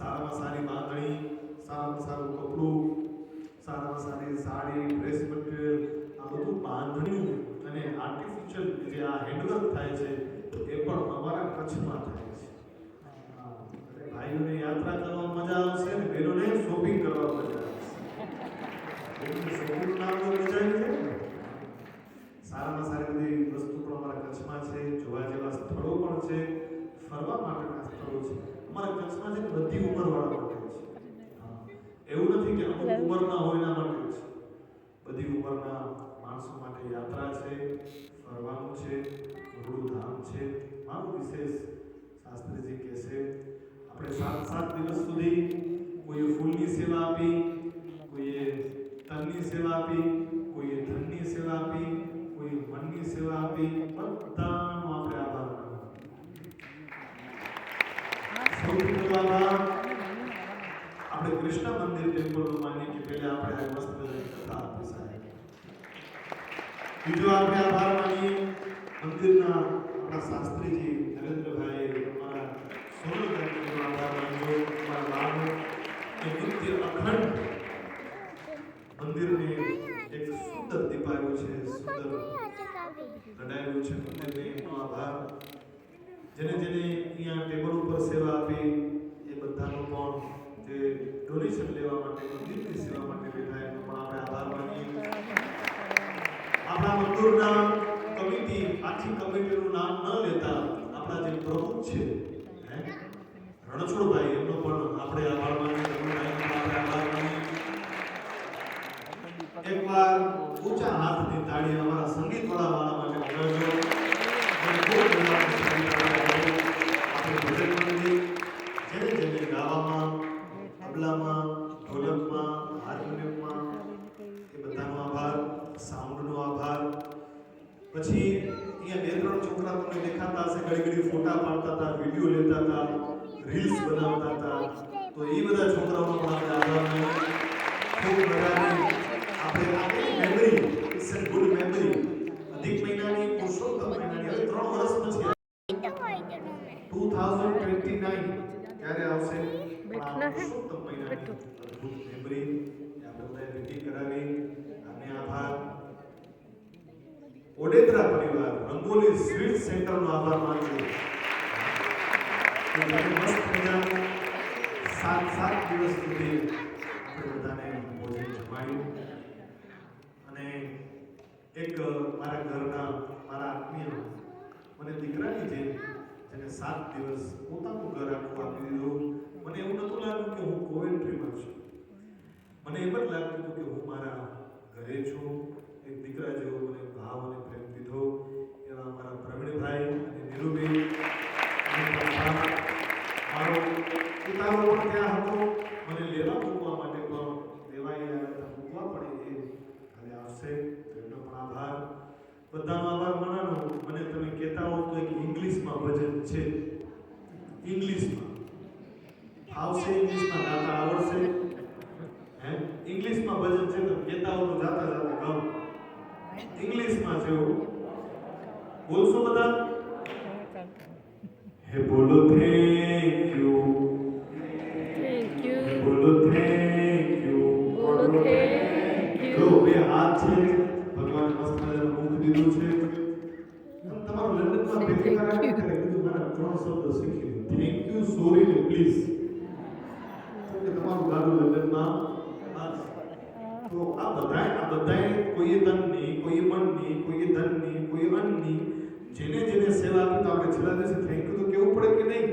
સારામાં સારી બાંધણી, સારામાં સારું કપડું, સારામાં સારી સાડી, ડ્રેસ મટીરિયલ, આ બધું બાંધણીયું અને આર્ટિફિશિયલ જે આ હેન્ડવર્ક થાય છે એ પણ અમારા કચ્છમાં થાય છે. ભાઈઓને યાત્રા કરવા મજા આવશે ને બહેનોને શોપિંગ કરવા મજા આવશે. શોપિંગનું નામ તો મજા આવી જાય ને. સારામાં સારી બધી વસ્તુ પણ અમારા કચ્છમાં છે, જોવા જેવા સ્થળો પણ છે, ફરવા માટેના સ્થળો છે. અમારા કચ્છમાં છે ને બધી ઉંમરવાળા માટે છે. એવું નથી કે અમુક ઉંમરના હોય એના માટે છે. બધી ઉંમરના માણસો માટે યાત્રા છે, ફરવાનું છે, ગુરુ ધામ છે. મારું વિશેષ શાસ્ત્રીજી કહે છે આપણે 7 દિવસ સુધી કોઈએ ફૂલની સેવા આપી, કોઈએ તનની સેવા આપી, કોઈએ ધનની સેવા આપી, કોઈએ મનની સેવા આપી, બધાનો આપણે આભાર માનવો. સૌથી પહેલો આભાર આપણે કૃષ્ણ મંદિર ટેમ્પલનો માનીએ કે પહેલા આપણે આ મસ્ત કથા આપી સાહેબ. બીજો આપણે આભાર માનીએ મંદિરના આપણા શાસ્ત્રીજી નરેન્દ્રભાઈ, અમારા સોનલભાઈનો આભાર માનીએ. અમારા બાળકો એ નિત્ય અખંડ મંદિરને એક સુંદર દીપાયું છે, સુંદર લડાયું છે મંદિરને, એમનો આભાર. જેને અહીંયા ટેબલ ઉપર સેવા આપી એ બધાનો પણ જે ડોનેશન લેવા માટે મંદિરની સેવા માટે બેઠા એનો પણ આપણે આભાર માનીએ. આપણા મંદિરના કમિટી, આખી કમિટીનું નામ ન લેતા આપણા જે પ્રમુખ છે રણછોડભાઈ, એમનો પણ આપણે આભાર માનીએ. આપણે આભાર માનીએ. એકવાર ઊંચા હાથની તાળી અમારા સંગીતવાળા વાળા માટે વગાડજો. જેને ગાવામાં, તબલામાં, ઢોલકમાં, હાર્મોનિયમમાં, એ બધાનો આભાર. સાઉન્ડનો આભાર. પછી અહીંયા 2-3 છોકરા તમને દેખાતા હશે, ઘડી ફોટા પાડતા હતા, વિડીયો લેતા હતા, રીલ્સ બનાવતા હતા. તો એ બધા છોકરાઓનો પણ આપણે આભાર માનીએ. ખૂબ મજાની આપણે આપણી memory, it's a good memory. અધિક મહિનાની, પુરુષોત્તમ મહિનાની હવે 3 વર્ષ પછી 2029 ક્યારે આવશે? પુરુષોત્તમ મહિનાની અદ્ભુત મેમરી આપણે બધાએ ભેટી કરાવી. અને આભાર. ઓડેદરા પરિવાર, રંગોલી સ્વીટ સેન્ટરનો આભાર માનજો. મસ્ત મજાનું 7 દિવસ સુધી આપણે બધાને ભોજન જમાડ્યું. અને એક મારા ઘરના મારા આત્મીય મને દીકરાની જેમ જેને 7 દિવસ પોતાનું ઘર આખું આપી દીધું. મને એવું નહોતું લાગ્યું કે હું કોવેન્ટ્રીમાં છું. મને એમ જ લાગતું હતું કે હું મારા ઘરે છું. એક દીકરા જેવો મને ભાવ અને પ્રેમ દીધો. એવા મારા પ્રવીણભાઈ અને નીરુબેન, મારો પિતાનો પણ ત્યાં હતો. મને લેવા મૂકવા માટે પણ દેવાઈ મૂકવા પડે એ હવે આવશે. એમનો પણ આભાર. બધાનો આભાર માનવાનો. મને તમે કહેતા હો તો એક ઇંગ્લિશમાં ભજન છે, ઇંગ્લિશમાં આવશે, ઇંગ્લિશમાં ગાતા આવડશે. ઇંગ્લિશમાં ભજન છે, તો કહેતા હો તો જાતા ગાઓ. ઇંગ્લિશમાં છે, બોલશો બધા? હે બોલો થેન્ક યુ, બોલો થેન્ક યુ, બોલો થેન્ક યુ. બે હાથ છે, ભગવાન મસ્ત મજાનું મુખ દીધું છે. તમારો લંડનમાં ભેગી કરાવી કરે કીધું મારા 3 શબ્દ શીખી લો. થેન્ક યુ, સોરી ને પ્લીઝ. તો તમારું ગાડું લંડનમાં. તો આ બધાએ કોઈએ તનની, કોઈએ મનની, કોઈએ ધનની, કોઈએ અન્નની, જેને સેવા આપી તો આપણે છેલ્લા દિવસે થેન્ક યુ તો કેવું પડે કે નહીં?